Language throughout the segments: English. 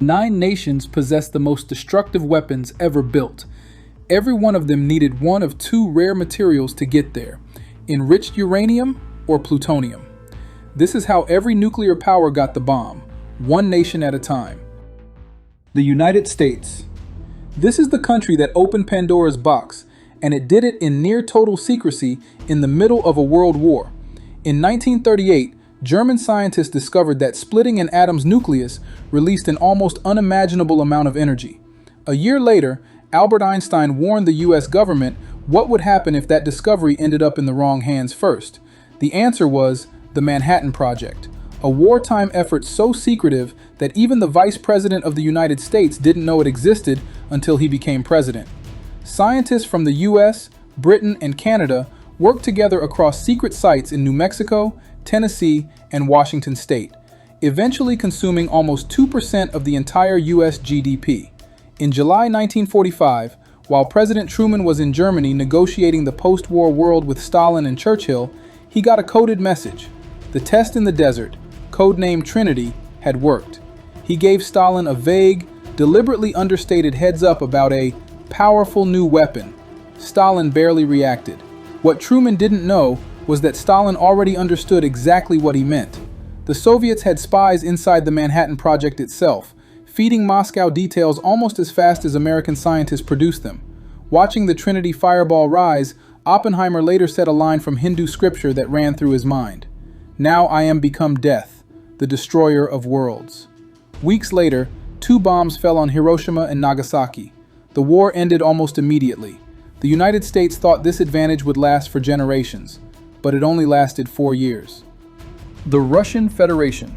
9 nations possessed the most destructive weapons ever built. Every one of them needed one of two rare materials to get there: enriched uranium or plutonium. This is how every nuclear power got the bomb, one nation at a time. The United States. This is the country that opened Pandora's box, and it did it in near total secrecy in the middle of a world war. In 1938, German scientists discovered that splitting an atom's nucleus released an almost unimaginable amount of energy. A year later, Albert Einstein warned the US government what would happen if that discovery ended up in the wrong hands first. The answer was the Manhattan Project, a wartime effort so secretive that even the Vice President of the United States didn't know it existed until he became president. Scientists from the US, Britain, and Canada worked together across secret sites in New Mexico, Tennessee, and Washington state, eventually consuming almost 2% of the entire US GDP. In July 1945, while President Truman was in Germany negotiating the post-war world with Stalin and Churchill, he got a coded message. The test in the desert, codenamed Trinity, had worked. He gave Stalin a vague, deliberately understated heads-up about a powerful new weapon. Stalin barely reacted. What Truman didn't know was that Stalin already understood exactly what he meant. The Soviets had spies inside the Manhattan Project itself, feeding Moscow details almost as fast as American scientists produced them. Watching the Trinity fireball rise, Oppenheimer later said a line from Hindu scripture that ran through his mind. "Now I am become death, the destroyer of worlds." Weeks later, 2 bombs fell on Hiroshima and Nagasaki. The war ended almost immediately. The United States thought this advantage would last for generations, but it only lasted 4 years. The Russian Federation.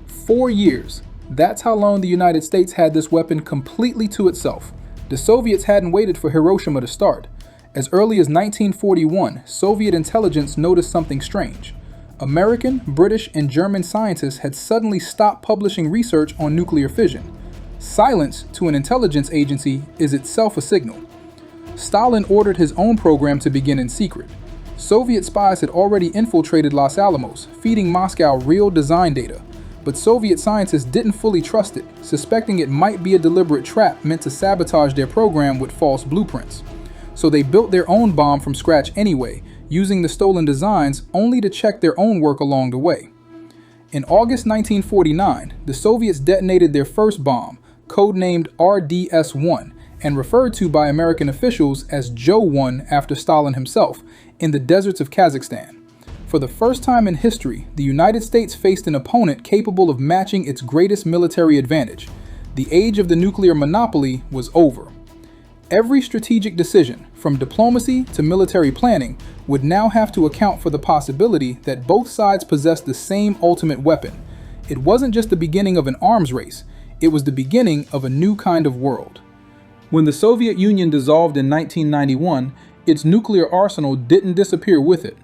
4 years. That's how long the United States had this weapon completely to itself. The Soviets hadn't waited for Hiroshima to start. As early as 1941, Soviet intelligence noticed something strange. American, British, and German scientists had suddenly stopped publishing research on nuclear fission. Silence to an intelligence agency is itself a signal. Stalin ordered his own program to begin in secret. Soviet spies had already infiltrated Los Alamos, feeding Moscow real design data. But Soviet scientists didn't fully trust it, suspecting it might be a deliberate trap meant to sabotage their program with false blueprints. So they built their own bomb from scratch anyway, using the stolen designs only to check their own work along the way. In August 1949, the Soviets detonated their first bomb, codenamed RDS-1, and referred to by American officials as Joe 1 after Stalin himself, in the deserts of Kazakhstan. For the first time in history, the United States faced an opponent capable of matching its greatest military advantage. The age of the nuclear monopoly was over. Every strategic decision, from diplomacy to military planning, would now have to account for the possibility that both sides possessed the same ultimate weapon. It wasn't just the beginning of an arms race, it was the beginning of a new kind of world. When the Soviet Union dissolved in 1991, its nuclear arsenal didn't disappear with it.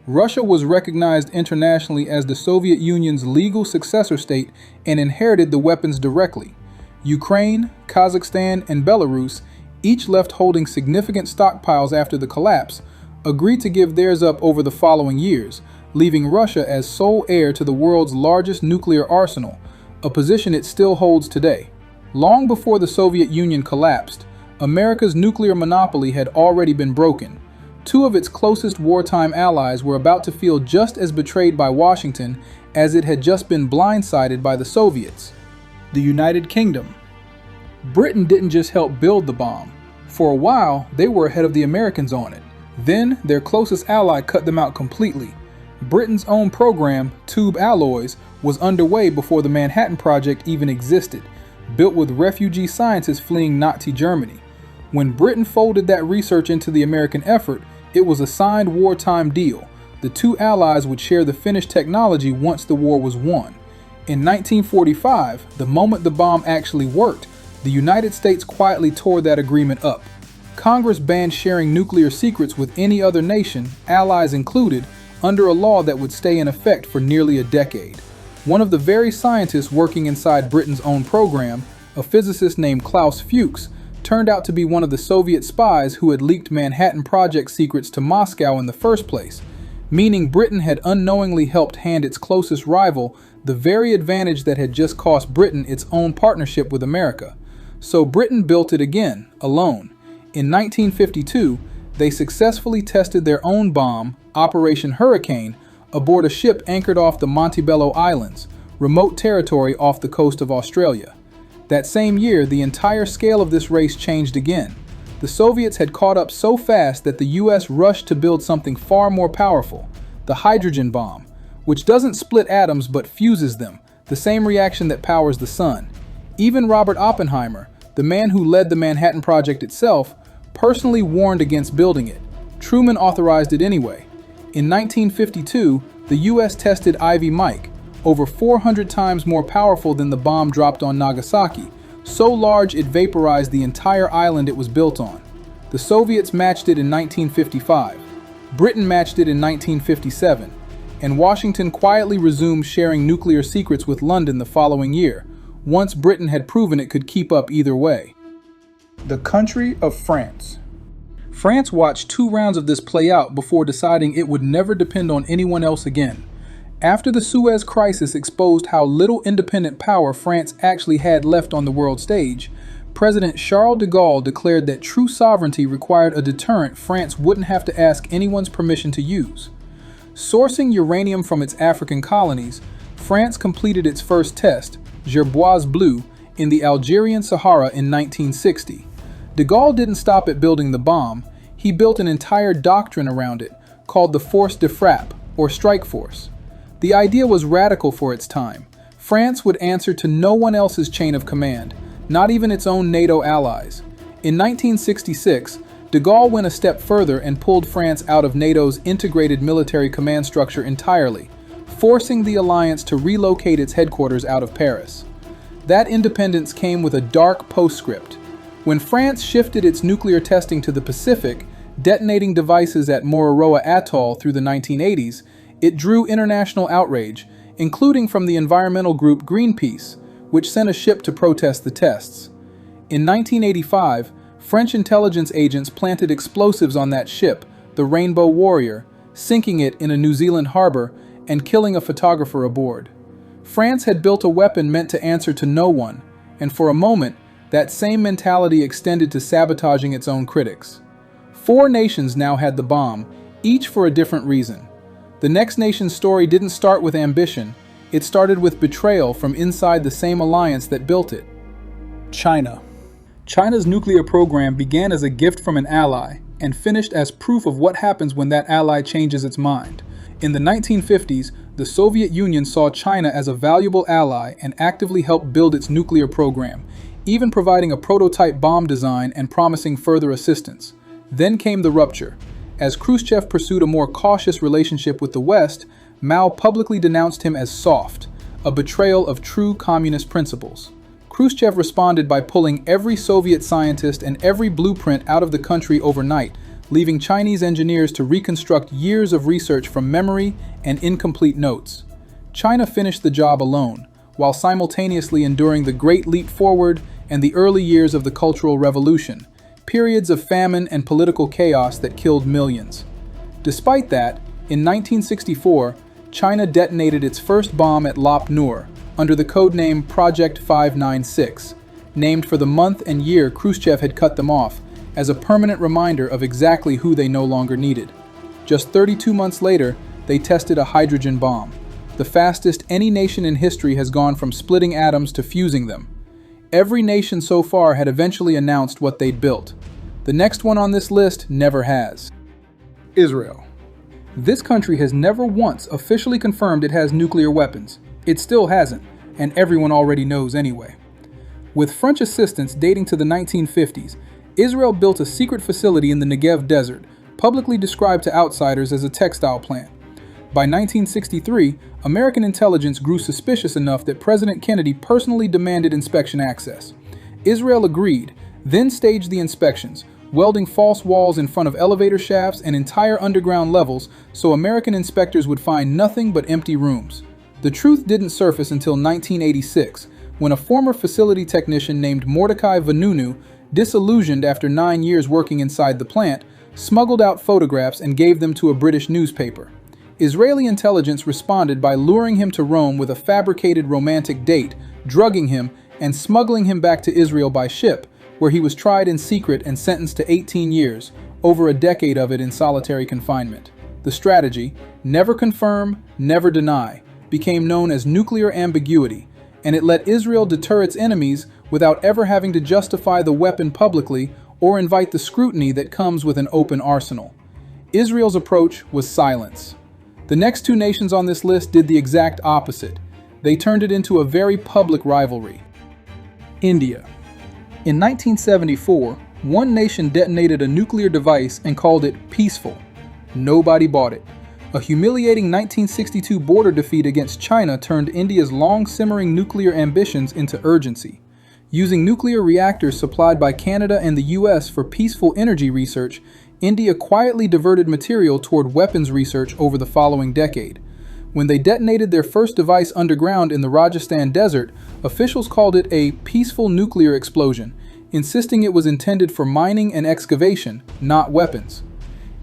Russia was recognized internationally as the Soviet Union's legal successor state and inherited the weapons directly. Ukraine, Kazakhstan, and Belarus, each left holding significant stockpiles after the collapse, agreed to give theirs up over the following years, leaving Russia as sole heir to the world's largest nuclear arsenal, a position it still holds today. Long before the Soviet Union collapsed, America's nuclear monopoly had already been broken. 2 of its closest wartime allies were about to feel just as betrayed by Washington as it had just been blindsided by the Soviets. The United Kingdom. Britain didn't just help build the bomb. For a while, they were ahead of the Americans on it. Then, their closest ally cut them out completely. Britain's own program, Tube Alloys, was underway before the Manhattan Project even existed, built with refugee scientists fleeing Nazi Germany. When Britain folded that research into the American effort, it was a signed wartime deal. The 2 allies would share the finished technology once the war was won. In 1945, the moment the bomb actually worked, the United States quietly tore that agreement up. Congress banned sharing nuclear secrets with any other nation, allies included, under a law that would stay in effect for nearly a decade. One of the very scientists working inside Britain's own program, a physicist named Klaus Fuchs, turned out to be one of the Soviet spies who had leaked Manhattan Project secrets to Moscow in the first place, meaning Britain had unknowingly helped hand its closest rival the very advantage that had just cost Britain its own partnership with America. So Britain built it again, alone. In 1952, they successfully tested their own bomb, Operation Hurricane, aboard a ship anchored off the Montebello Islands, remote territory off the coast of Australia. That same year, the entire scale of this race changed again. The Soviets had caught up so fast that the US rushed to build something far more powerful, the hydrogen bomb, which doesn't split atoms but fuses them, the same reaction that powers the sun. Even Robert Oppenheimer, the man who led the Manhattan Project itself, personally warned against building it. Truman authorized it anyway. In 1952, the US tested Ivy Mike, over 400 times more powerful than the bomb dropped on Nagasaki, so large it vaporized the entire island it was built on. The Soviets matched it in 1955, Britain matched it in 1957, and Washington quietly resumed sharing nuclear secrets with London the following year, once Britain had proven it could keep up either way. The country of France. France watched 2 rounds of this play out before deciding it would never depend on anyone else again. After the Suez Crisis exposed how little independent power France actually had left on the world stage, President Charles de Gaulle declared that true sovereignty required a deterrent France wouldn't have to ask anyone's permission to use. Sourcing uranium from its African colonies, France completed its first test, Gerboise Bleu, in the Algerian Sahara in 1960. De Gaulle didn't stop at building the bomb, he built an entire doctrine around it, called the force de frappe, or strike force. The idea was radical for its time. France would answer to no one else's chain of command, not even its own NATO allies. In 1966, de Gaulle went a step further and pulled France out of NATO's integrated military command structure entirely, forcing the alliance to relocate its headquarters out of Paris. That independence came with a dark postscript. When France shifted its nuclear testing to the Pacific, detonating devices at Mururoa Atoll through the 1980s, it drew international outrage, including from the environmental group Greenpeace, which sent a ship to protest the tests. In 1985, French intelligence agents planted explosives on that ship, the Rainbow Warrior, sinking it in a New Zealand harbor and killing a photographer aboard. France had built a weapon meant to answer to no one, and for a moment, that same mentality extended to sabotaging its own critics. 4 nations now had the bomb, each for a different reason. The next nation's story didn't start with ambition, it started with betrayal from inside the same alliance that built it. China. China's nuclear program began as a gift from an ally and finished as proof of what happens when that ally changes its mind. In the 1950s, the Soviet Union saw China as a valuable ally and actively helped build its nuclear program, even providing a prototype bomb design and promising further assistance. Then came the rupture. As Khrushchev pursued a more cautious relationship with the West, Mao publicly denounced him as soft, a betrayal of true communist principles. Khrushchev responded by pulling every Soviet scientist and every blueprint out of the country overnight, leaving Chinese engineers to reconstruct years of research from memory and incomplete notes. China finished the job alone, while simultaneously enduring the Great Leap Forward and the early years of the Cultural Revolution, periods of famine and political chaos that killed millions. Despite that, in 1964, China detonated its first bomb at Lop Nur, under the codename Project 596, named for the month and year Khrushchev had cut them off, as a permanent reminder of exactly who they no longer needed. Just 32 months later, they tested a hydrogen bomb, the fastest any nation in history has gone from splitting atoms to fusing them. Every nation so far had eventually announced what they'd built. The next one on this list never has. Israel. This country has never once officially confirmed it has nuclear weapons. It still hasn't, and everyone already knows anyway. With French assistance dating to the 1950s, Israel built a secret facility in the Negev desert, publicly described to outsiders as a textile plant. By 1963, American intelligence grew suspicious enough that President Kennedy personally demanded inspection access. Israel agreed, then staged the inspections, welding false walls in front of elevator shafts and entire underground levels so American inspectors would find nothing but empty rooms. The truth didn't surface until 1986, when a former facility technician named Mordecai Vanunu, disillusioned after 9 years working inside the plant, smuggled out photographs and gave them to a British newspaper. Israeli intelligence responded by luring him to Rome with a fabricated romantic date, drugging him, and smuggling him back to Israel by ship, where he was tried in secret and sentenced to 18 years, over a decade of it in solitary confinement. The strategy, never confirm, never deny, became known as nuclear ambiguity, and it let Israel deter its enemies without ever having to justify the weapon publicly or invite the scrutiny that comes with an open arsenal. Israel's approach was silence. The next two nations on this list did the exact opposite. They turned it into a very public rivalry. India. In 1974, one nation detonated a nuclear device and called it peaceful. Nobody bought it. A humiliating 1962 border defeat against China turned India's long-simmering nuclear ambitions into urgency. Using nuclear reactors supplied by Canada and the US for peaceful energy research, India quietly diverted material toward weapons research over the following decade. When they detonated their first device underground in the Rajasthan desert, officials called it a peaceful nuclear explosion, insisting it was intended for mining and excavation, not weapons.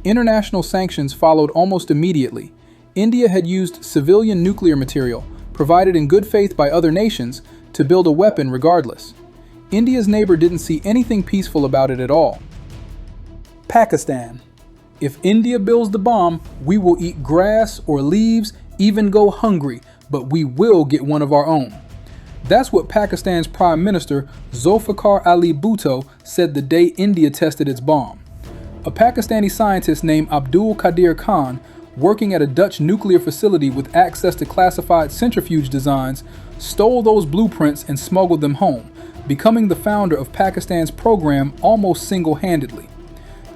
International sanctions followed almost immediately. India had used civilian nuclear material, provided in good faith by other nations, to build a weapon regardless. India's neighbor didn't see anything peaceful about it at all. Pakistan. If India builds the bomb, we will eat grass or leaves, even go hungry, but we will get one of our own. That's what Pakistan's Prime Minister Zulfikar Ali Bhutto said the day India tested its bomb. A Pakistani scientist named Abdul Qadir Khan, working at a Dutch nuclear facility with access to classified centrifuge designs, stole those blueprints and smuggled them home, becoming the founder of Pakistan's program almost single-handedly.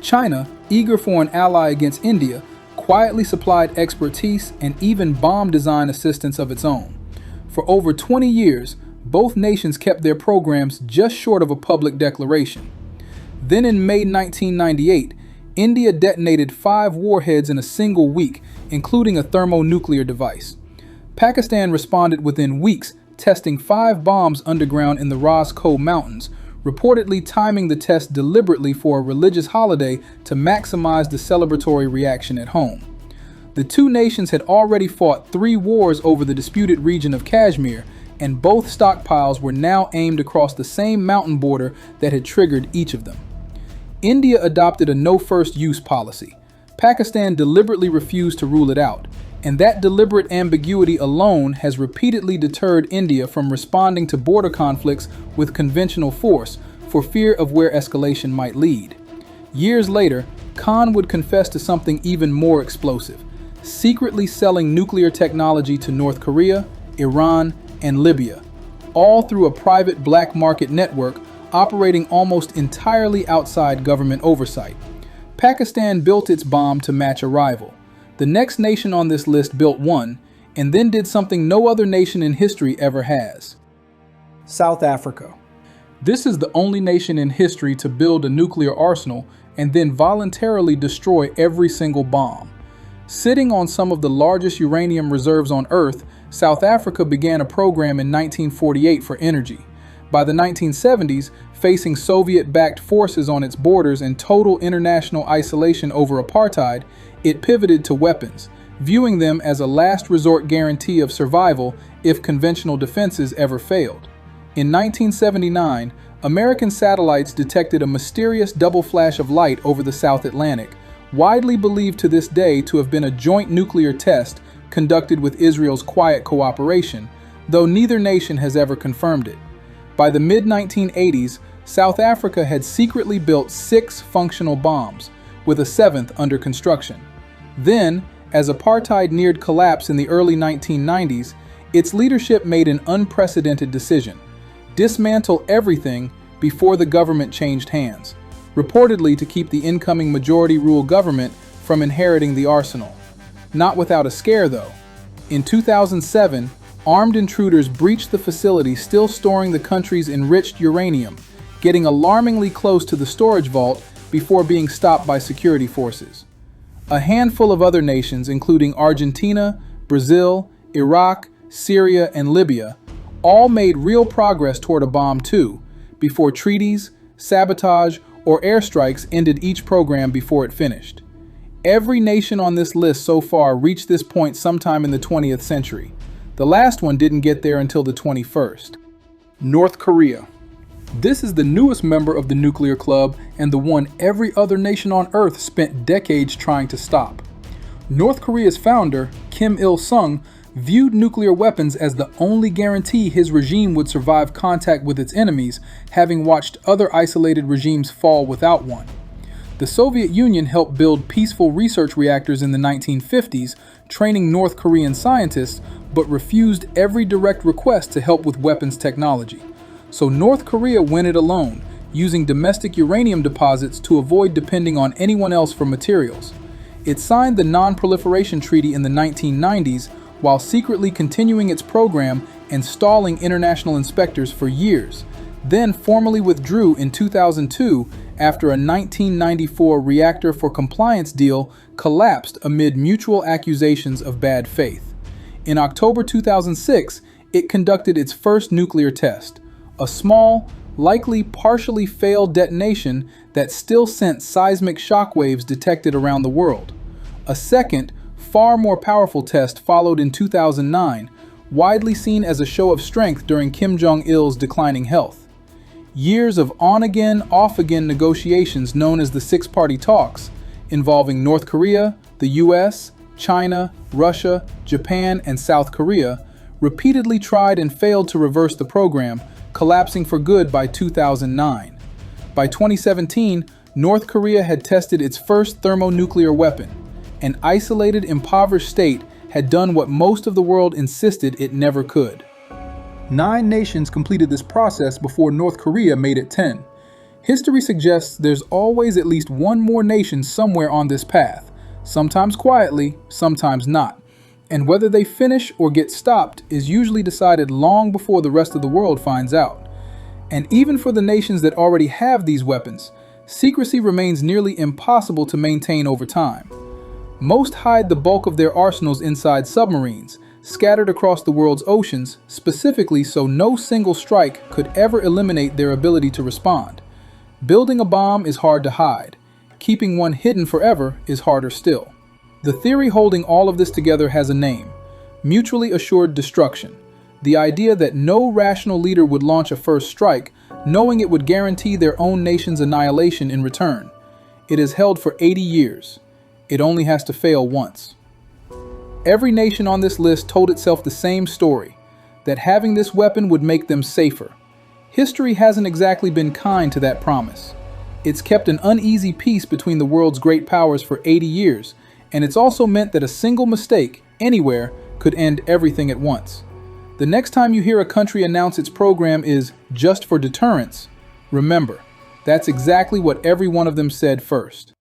China, eager for an ally against India, quietly supplied expertise and even bomb design assistance of its own. For over 20 years, both nations kept their programs just short of a public declaration. Then in May 1998, India detonated 5 warheads in a single week, including a thermonuclear device. Pakistan responded within weeks, testing 5 bombs underground in the Roscoe Mountains, reportedly timing the test deliberately for a religious holiday to maximize the celebratory reaction at home. The two nations had already fought 3 wars over the disputed region of Kashmir, and both stockpiles were now aimed across the same mountain border that had triggered each of them. India adopted a no-first-use policy. Pakistan deliberately refused to rule it out, and that deliberate ambiguity alone has repeatedly deterred India from responding to border conflicts with conventional force for fear of where escalation might lead. Years later, Khan would confess to something even more explosive, secretly selling nuclear technology to North Korea, Iran, and Libya, all through a private black market network operating almost entirely outside government oversight. Pakistan built its bomb to match a rival. The next nation on this list built one, and then did something no other nation in history ever has. South Africa. This is the only nation in history to build a nuclear arsenal and then voluntarily destroy every single bomb. Sitting on some of the largest uranium reserves on Earth, South Africa began a program in 1948 for energy. By the 1970s, facing Soviet-backed forces on its borders and total international isolation over apartheid, it pivoted to weapons, viewing them as a last resort guarantee of survival if conventional defenses ever failed. In 1979, American satellites detected a mysterious double flash of light over the South Atlantic, widely believed to this day to have been a joint nuclear test conducted with Israel's quiet cooperation, though neither nation has ever confirmed it. By the mid-1980s, South Africa had secretly built 6 functional bombs, with a 7th under construction. Then, as apartheid neared collapse in the early 1990s, its leadership made an unprecedented decision: dismantle everything before the government changed hands, reportedly to keep the incoming majority-rule government from inheriting the arsenal. Not without a scare, though. In 2007, armed intruders breached the facility still storing the country's enriched uranium, getting alarmingly close to the storage vault before being stopped by security forces. A handful of other nations, including Argentina, Brazil, Iraq, Syria, and Libya, all made real progress toward a bomb too, before treaties, sabotage, or airstrikes ended each program before it finished. Every nation on this list so far reached this point sometime in the 20th century. The last one didn't get there until the 21st. North Korea. This is the newest member of the nuclear club and the one every other nation on Earth spent decades trying to stop. North Korea's founder, Kim Il-sung, viewed nuclear weapons as the only guarantee his regime would survive contact with its enemies, having watched other isolated regimes fall without one. The Soviet Union helped build peaceful research reactors in the 1950s, training North Korean scientists, but refused every direct request to help with weapons technology. So North Korea went it alone, using domestic uranium deposits to avoid depending on anyone else for materials. It signed the Non-Proliferation Treaty in the 1990s while secretly continuing its program and stalling international inspectors for years, then formally withdrew in 2002 after a 1994 reactor for compliance deal collapsed amid mutual accusations of bad faith. In October 2006, it conducted its first nuclear test, a small, likely partially failed detonation that still sent seismic shockwaves detected around the world. A second, far more powerful test followed in 2009, widely seen as a show of strength during Kim Jong-il's declining health. Years of on-again, off-again negotiations known as the Six-Party Talks, involving North Korea, the US, China, Russia, Japan, and South Korea, repeatedly tried and failed to reverse the program, collapsing for good by 2009. By 2017, North Korea had tested its first thermonuclear weapon. An isolated, impoverished state had done what most of the world insisted it never could. 9 nations completed this process before North Korea made it 10. History suggests there's always at least one more nation somewhere on this path, sometimes quietly, sometimes not. And whether they finish or get stopped is usually decided long before the rest of the world finds out. And even for the nations that already have these weapons, secrecy remains nearly impossible to maintain over time. Most hide the bulk of their arsenals inside submarines, scattered across the world's oceans, specifically so no single strike could ever eliminate their ability to respond. Building a bomb is hard to hide. Keeping one hidden forever is harder still. The theory holding all of this together has a name: mutually assured destruction. The idea that no rational leader would launch a first strike, knowing it would guarantee their own nation's annihilation in return. It has held for 80 years. It only has to fail once. Every nation on this list told itself the same story, that having this weapon would make them safer. History hasn't exactly been kind to that promise. It's kept an uneasy peace between the world's great powers for 80 years, and it's also meant that a single mistake, anywhere, could end everything at once. The next time you hear a country announce its program is just for deterrence, remember, that's exactly what every one of them said first.